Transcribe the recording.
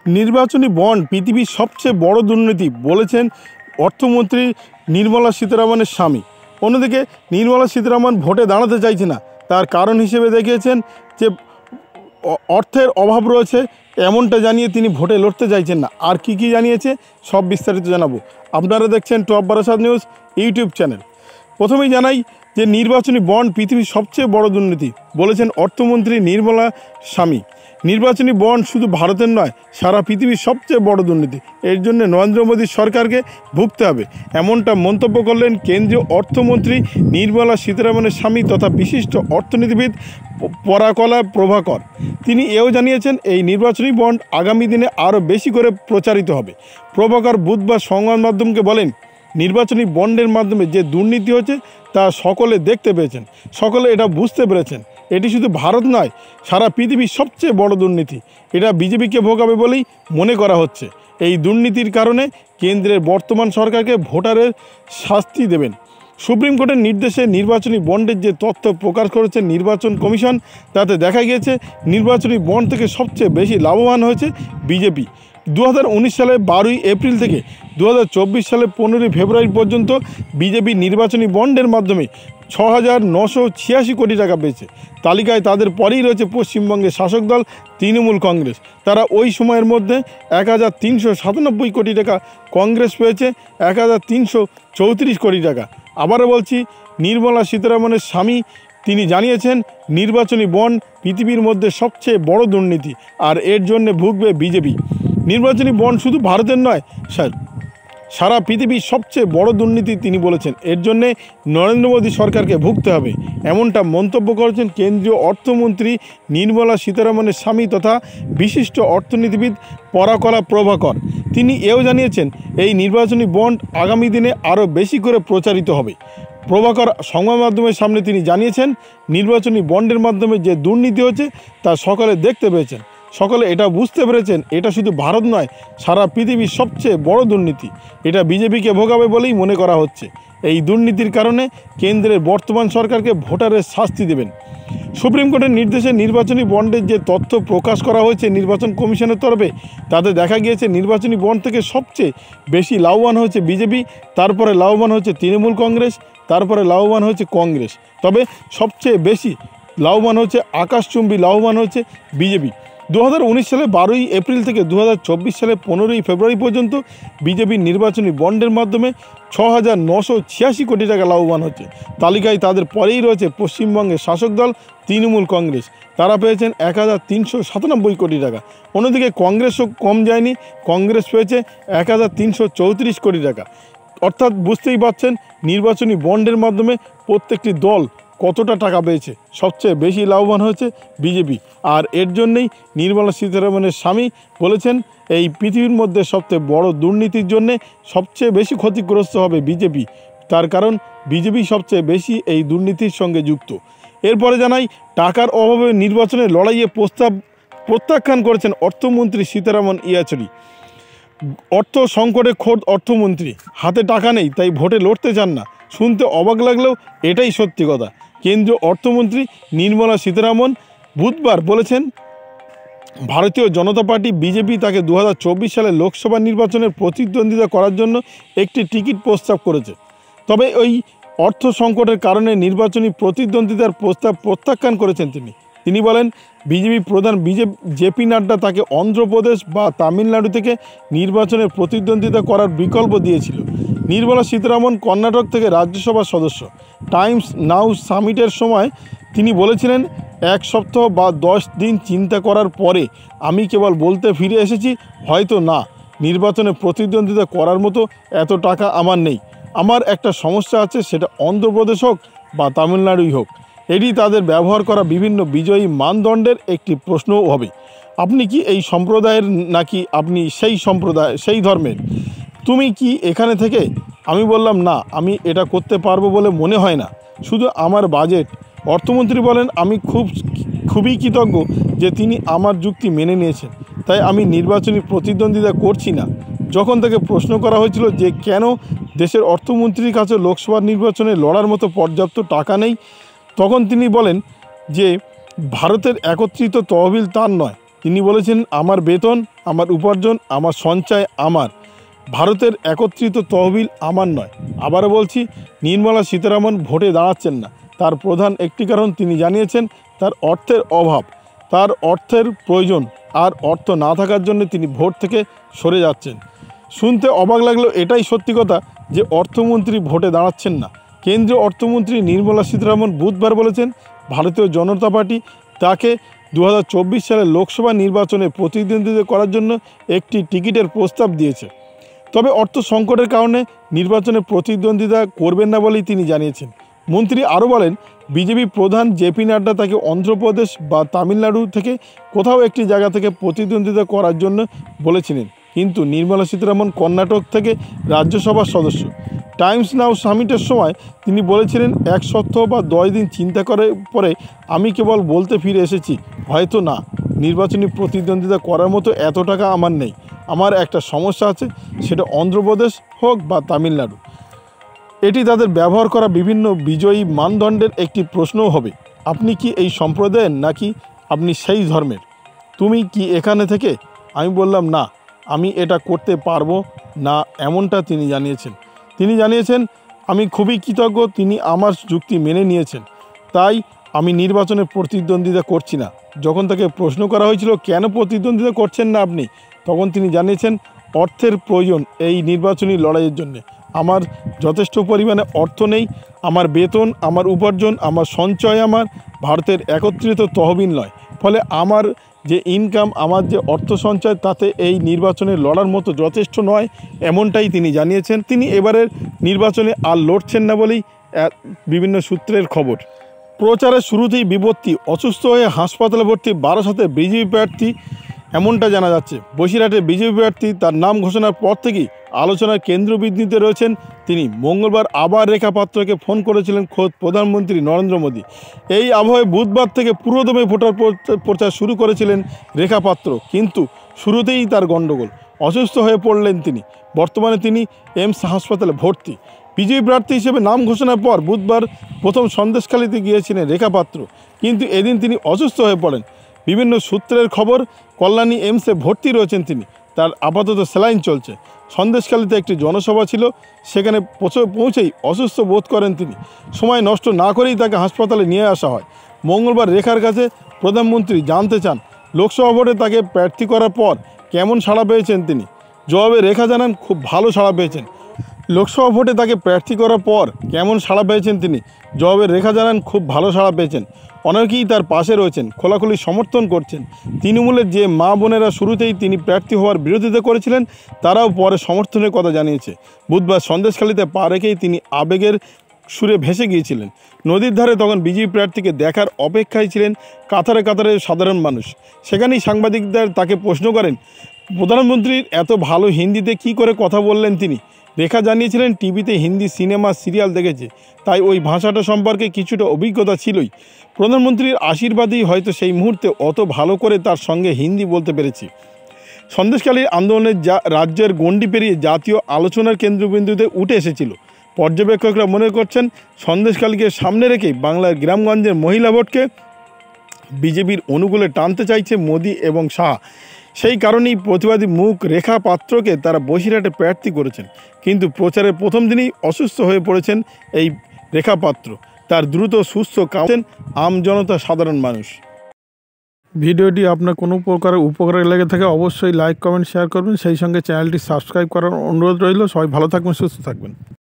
নির্বাচনী বন্ড পৃথিবীর সবচেয়ে বড় দুর্নীতি বলেছেন অর্থমন্ত্রী নির্মলা সীতারামনের স্বামী। অন্যদিকে নির্মলা সীতারামন ভোটে দাঁড়াতে চাইছে না, তার কারণ হিসেবে দেখিয়েছেন যে অর্থের অভাব রয়েছে, এমনটা জানিয়ে তিনি ভোটে লড়তে চাইছেন না। আর কি কি জানিয়েছে সব বিস্তারিত জানাবো। আপনারা দেখছেন top Barasat news YouTube channel. প্রথমেই জানাই যে নির্বাচনী বন্ড পৃথিবীর সবচেয়ে বড় দুর্নীতি বলেছেন অর্থমন্ত্রী নির্মলা স্বামী। নির্বাচনী বন্ড শুধু ভারতের নয়, সারা পৃথিবীর সবচেয়ে বড় দুর্নীতি। এর জন্য নরেন্দ্র মোদী সরকারকে ভুগতে হবে, এমনটা মন্তব্য করলেন কেন্দ্রীয় অর্থমন্ত্রী নির্মলা সীতারামনের স্বামী তথা বিশিষ্ট অর্থনীতিবিদ পরাকলা প্রভাকর। তিনি এও জানিয়েছেন এই নির্বাচনী বন্ড আগামী দিনে আরও বেশি করে প্রচারিত হবে। প্রভাকর বুধবার সংবাদ মাধ্যমকে বলেন, নির্বাচনী বন্ডের মাধ্যমে যে দুর্নীতি হচ্ছে তা সকলে দেখতে পেয়েছেন, সকলে এটা বুঝতে পেরেছেন। এটি শুধু ভারত নয়, সারা পৃথিবীর সবচেয়ে বড় দুর্নীতি। এটা বিজেপিকে ভোগাবে বলেই মনে করা হচ্ছে। এই দুর্নীতির কারণে কেন্দ্রের বর্তমান সরকারকে ভোটারের শাস্তি দেবেন। সুপ্রিম কোর্টের নির্দেশে নির্বাচনী বন্ডের যে তথ্য প্রকাশ করেছে নির্বাচন কমিশন, তাতে দেখা গিয়েছে নির্বাচনী বন্ড থেকে সবচেয়ে বেশি লাভবান হয়েছে বিজেপি। 2019 সালে 12ই এপ্রিল থেকে 2024 সালে 15ই ফেব্রুয়ারি পর্যন্ত বিজেপি নির্বাচনী বন্ডের মাধ্যমে 6,986 কোটি টাকা পেয়েছে। তালিকায় তাদের পরেই রয়েছে পশ্চিমবঙ্গের শাসক দল তৃণমূল কংগ্রেস। তারা ওই সময়ের মধ্যে 1,397 কোটি টাকা, কংগ্রেস পেয়েছে 1,334 কোটি টাকা। আবারও বলছি, নির্মলা সীতারামনের স্বামী তিনি জানিয়েছেন নির্বাচনী বন্ড পৃথিবীর মধ্যে সবচেয়ে বড় দুর্নীতি, আর এর জন্য ভুগবে বিজেপি। নির্বাচনী বন্ড শুধু ভারতের নয়, সারা পৃথিবীর সবচেয়ে বড় দুর্নীতি তিনি বলেছেন। এর জন্যে নরেন্দ্র মোদী সরকারকে ভুগতে হবে, এমনটা মন্তব্য করেছেন কেন্দ্রীয় অর্থমন্ত্রী নির্মলা সীতারামনের স্বামী তথা বিশিষ্ট অর্থনীতিবিদ পরাকলা প্রভাকর। তিনি এও জানিয়েছেন এই নির্বাচনী বন্ড আগামী দিনে আরও বেশি করে প্রচারিত হবে। প্রভাকর সংবাদ মাধ্যমের সামনে তিনি জানিয়েছেন নির্বাচনী বন্ডের মাধ্যমে যে দুর্নীতি হচ্ছে তা সকলে দেখতে পেয়েছেন, সকলে এটা বুঝতে পেরেছেন। এটা শুধু ভারত নয়, সারা পৃথিবীর সবচেয়ে বড় দুর্নীতি। এটা বিজেপিকে ভোগাবে বলেই মনে করা হচ্ছে। এই দুর্নীতির কারণে কেন্দ্রের বর্তমান সরকারকে ভোটারের শাস্তি দেবেন। সুপ্রিম কোর্টের নির্দেশে নির্বাচনী বন্ডের যে তথ্য প্রকাশ করা হয়েছে নির্বাচন কমিশনের তরফে, তাতে দেখা গিয়েছে নির্বাচনী বন্ড থেকে সবচেয়ে বেশি লাভবান হয়েছে বিজেপি, তারপরে লাভবান হচ্ছে তৃণমূল কংগ্রেস, তারপরে লাভবান হচ্ছে কংগ্রেস। তবে সবচেয়ে বেশি লাভবান হচ্ছে, আকাশচুম্বী লাভবান হচ্ছে বিজেপি। 2019 সালে 12ই এপ্রিল থেকে 2024 সালে 15ই ফেব্রুয়ারি পর্যন্ত বিজেপির নির্বাচনী বন্ডের মাধ্যমে 6,986 কোটি টাকা লাভবান হচ্ছে। তালিকায় তাদের পরেই রয়েছে পশ্চিমবঙ্গের শাসক দল তৃণমূল কংগ্রেস। তারা পেয়েছেন 1,397 কোটি টাকা। অন্যদিকে কংগ্রেসও কম যায়নি, কংগ্রেস পেয়েছে 1,334 কোটি টাকা। অর্থাৎ বুঝতেই পারছেন নির্বাচনী বন্ডের মাধ্যমে প্রত্যেকটি দল কতটা টাকা পেয়েছে। সবচেয়ে বেশি লাভবান হয়েছে বিজেপি, আর এর জন্যেই নির্মলা সীতারামনের স্বামী বলেছেন এই পৃথিবীর মধ্যে সবচেয়ে বড় দুর্নীতির জন্যে সবচেয়ে বেশি ক্ষতিগ্রস্ত হবে বিজেপি। তার কারণ বিজেপি সবচেয়ে বেশি এই দুর্নীতির সঙ্গে যুক্ত। এরপরে জানাই, টাকার অভাবে নির্বাচনের লড়াইয়ে প্রত্যাখ্যান করেছেন অর্থমন্ত্রী সীতারামন ইয়েচুরি। অর্থ সংকটে খোদ অর্থমন্ত্রী, হাতে টাকা নেই তাই ভোটে লড়তে চান না। শুনতে অবাক লাগলেও এটাই সত্যি কথা। কেন্দ্রীয় অর্থমন্ত্রী নির্মলা সীতারামন বুধবার বলেছেন ভারতীয় জনতা পার্টি বিজেপি তাকে 2024 সালে লোকসভা নির্বাচনের প্রতিদ্বন্দ্বিতা করার জন্য একটি টিকিট প্রস্তাব করেছে। তবে ওই অর্থ সংকটের কারণে নির্বাচনী প্রতিদ্বন্দ্বিতার প্রস্তাব প্রত্যাখ্যান করেছেন তিনি বলেন বিজেপি প্রধান জেপি নাড্ডা তাকে অন্ধ্রপ্রদেশ বা তামিলনাড়ু থেকে নির্বাচনের প্রতিদ্বন্দ্বিতা করার বিকল্প দিয়েছিল। নির্মলা সীতারামন কর্ণাটক থেকে রাজ্যসভার সদস্য। টাইমস নাও সামিটের সময় তিনি বলেছিলেন, 1 সপ্তাহ বা 10 দিন চিন্তা করার পরে আমি কেবল বলতে ফিরে এসেছি হয়তো না, নির্বাচনে প্রতিদ্বন্দ্বিতা করার মতো এত টাকা আমার নেই। আমার একটা সমস্যা আছে, সেটা অন্ধ্রপ্রদেশ হোক বা তামিলনাড়ুই হোক। এটি তাদের ব্যবহার করা বিভিন্ন বিজয়ী মানদণ্ডের একটি প্রশ্নও হবে। আপনি কি এই সম্প্রদায়ের নাকি আপনি সেই ধর্মের? তুমি কি এখানে থেকে? আমি বললাম না, আমি এটা করতে পারবো বলে মনে হয় না, শুধু আমার বাজেট। অর্থমন্ত্রী বলেন আমি খুবই কৃতজ্ঞ যে তিনি আমার যুক্তি মেনে নিয়েছেন, তাই আমি নির্বাচনী প্রতিদ্বন্দ্বিতা করছি না। যখন তাকে প্রশ্ন করা হয়েছিল যে কেন দেশের অর্থমন্ত্রীর কাছে লোকসভা নির্বাচনে লড়ার মতো পর্যাপ্ত টাকা নেই, তখন তিনি বলেন যে ভারতের একত্রিত তহবিল তার নয়, তিনি বলেছেন, আমার বেতন, আমার উপার্জন, আমার সঞ্চয় আমার, ভারতের একত্রিত তহবিল আমার নয়। আবারও বলছি, নির্মলা সীতারামন ভোটে দাঁড়াচ্ছেন না। তার প্রধান একটি কারণ তিনি জানিয়েছেন, তার অর্থের অভাব, তার অর্থের প্রয়োজন, আর অর্থ না থাকার জন্য তিনি ভোট থেকে সরে যাচ্ছেন। শুনতে অবাক লাগলেও এটাই সত্যি কথা যে অর্থমন্ত্রী ভোটে দাঁড়াচ্ছেন না। কেন্দ্রীয় অর্থমন্ত্রী নির্মলা সীতারামন বুধবার বলেছেন, ভারতীয় জনতা পার্টি তাকে 2024 সালের লোকসভা নির্বাচনে প্রতিদ্বন্দ্বিতা করার জন্য একটি টিকিটের প্রস্তাব দিয়েছে। তবে অর্থ সংকটের কারণে নির্বাচনে প্রতিদ্বন্দ্বিতা করবেন না বলেই তিনি জানিয়েছেন। মন্ত্রী আরও বলেন, বিজেপি প্রধান জেপি নাড্ডা তাকে অন্ধ্রপ্রদেশ বা তামিলনাড়ু থেকে কোথাও একটি জায়গা থেকে প্রতিদ্বন্দ্বিতা করার জন্য বলেছিলেন, কিন্তু নির্মলা সীতারামন কর্ণাটক থেকে রাজ্যসভার সদস্য। টাইমস নাও সামিটের সময় তিনি বলেছিলেন, 1 সপ্তাহ বা 10 দিন চিন্তা করে পরে আমি কেবল বলতে ফিরে এসেছি, হয়তো না, নির্বাচনী প্রতিদ্বন্দ্বিতা করার মতো এত টাকা আমার নেই। আমার একটা সমস্যা আছে, সেটা অন্ধ্রপ্রদেশ হোক বা তামিলনাড়ু। এটি তাদের ব্যবহার করা বিভিন্ন বিজয়ী মানদণ্ডের একটি প্রশ্নও হবে। আপনি কি এই সম্প্রদায়ের, নাকি আপনি সেই ধর্মের? তুমি কি এখানে থেকে? আমি বললাম, না, আমি এটা করতে পারবো না, এমনটা তিনি জানিয়েছেন। তিনি জানিয়েছেন, আমি খুবই কৃতজ্ঞ তিনি আমার যুক্তি মেনে নিয়েছেন, তাই আমি নির্বাচনে প্রতিদ্বন্দ্বিতা করছি না। যখন তাকে প্রশ্ন করা হয়েছিল কেন প্রতিদ্বন্দ্বিতা করছেন না আপনি, তখন তিনি জানিয়েছেন, অর্থের প্রয়োজন এই নির্বাচনী লড়াইয়ের জন্য। আমার যথেষ্ট পরিমাণে অর্থ নেই, আমার বেতন, আমার উপার্জন, আমার সঞ্চয় আমার, ভারতের একত্রিত তহবিল নয়। ফলে আমার যে ইনকাম, আমার যে অর্থ সঞ্চয়, তাতে এই নির্বাচনে লড়ার মতো যথেষ্ট নয়, এমনটাই তিনি জানিয়েছেন। তিনি এবারের নির্বাচনে আর লড়ছেন না বলেই বিভিন্ন সূত্রের খবর। প্রচারের শুরুতেই বিপত্তি, অসুস্থ হয়ে হাসপাতালে ভর্তি বারাসতের বিজেপি প্রার্থী, এমনটা জানা যাচ্ছে। বসিরহাটে বিজেপি প্রার্থী তার নাম ঘোষণার পর থেকেই আলোচনার কেন্দ্রবিন্দুতে রয়েছেন তিনি। মঙ্গলবার আবার রেখা পাত্রকে ফোন করেছিলেন খোদ প্রধানমন্ত্রী নরেন্দ্র মোদী। এই আবহে বুধবার থেকে পুরোদমে ভোটার প্রচার শুরু করেছিলেন রেখা পাত্র, কিন্তু শুরুতেই তার গণ্ডগোল, অসুস্থ হয়ে পড়লেন তিনি। বর্তমানে তিনি এমস হাসপাতালে ভর্তি। বিজেপি প্রার্থী হিসেবে নাম ঘোষণার পর বুধবার প্রথম সন্দেশখালীতে গিয়েছিলেন রেখা পাত্র, কিন্তু এদিন তিনি অসুস্থ হয়ে পড়েন। বিভিন্ন সূত্রের খবর, কল্যাণী এমসে ভর্তি রয়েছেন তিনি, তার আপাতত স্যালাইন চলছে। সন্দেশখালীতে একটি জনসভা ছিল, সেখানে পৌঁছেই অসুস্থ বোধ করেন তিনি। সময় নষ্ট না করেই তাকে হাসপাতালে নিয়ে আসা হয়। মঙ্গলবার রেখার কাছে প্রধানমন্ত্রী জানতে চান, লোকসভা ভোটে তাকে প্রার্থী করার পর কেমন সাড়া পেয়েছেন তিনি। জবাবে রেখা জানান, খুব ভালো সাড়া পেয়েছেন। লোকসভা ভোটে তাকে প্রার্থী করার পর কেমন সাড়া পেয়েছেন তিনি। জবাবে রেখা জানান, খুব ভালো সাড়া পেয়েছেন। অনেকেই তার পাশে রয়েছেন, খোলাখুলি সমর্থন করছেন। তৃণমূলের যে মা বোনেরা শুরুতেই তিনি প্রার্থী হওয়ার বিরোধিতা করেছিলেন, তারাও পরে সমর্থনের কথা জানিয়েছে। বুধবার সন্দেশখালীতে পা রেখেই তিনি আবেগের সুরে ভেসে গিয়েছিলেন। নদীর ধারে তখন বিজেপি প্রার্থীকে দেখার অপেক্ষায় ছিলেন কাতারে কাতারে সাধারণ মানুষ। সেখানেই সাংবাদিকদের তাকে প্রশ্ন করেন, প্রধানমন্ত্রীর এত ভালো হিন্দিতে কি করে কথা বললেন তিনি। রেখা জানিয়েছিলেন, টিভিতে হিন্দি সিনেমা সিরিয়াল দেখেছে, তাই ওই ভাষাটা সম্পর্কে কিছুটা অভিজ্ঞতা ছিলই। প্রধানমন্ত্রীর আশীর্বাদেই হয়তো সেই মুহূর্তে অত ভালো করে তার সঙ্গে হিন্দি বলতে পেরেছি। সন্দেশখালীর আন্দোলনের রাজ্যের গণ্ডি পেরিয়ে জাতীয় আলোচনার কেন্দ্রবিন্দুতে উঠে এসেছিল। পর্যবেক্ষকরা মনে করছেন, সন্দেশখালীকে সামনে রেখেই বাংলার গ্রামগঞ্জের মহিলা ভোটকে বিজেপির অনুকূলে টানতে চাইছে মোদী এবং শাহ। সেই কারণেই প্রতিবাদী মুখ রেখা পাত্রকে তারা বসিরহাটে প্রার্থী করেছেন। কিন্তু প্রচারের প্রথম দিনেই অসুস্থ হয়ে পড়েছেন এই রেখা পাত্র। তার দ্রুত সুস্থ কামছেন আমজনতা, সাধারণ মানুষ। ভিডিওটি আপনার কোনো প্রকার উপকারে লেগে থাকে অবশ্যই লাইক, কমেন্ট, শেয়ার করবেন। সেই সঙ্গে চ্যানেলটি সাবস্ক্রাইব করার অনুরোধ রইল। সবাই ভালো থাকবেন, সুস্থ থাকবেন।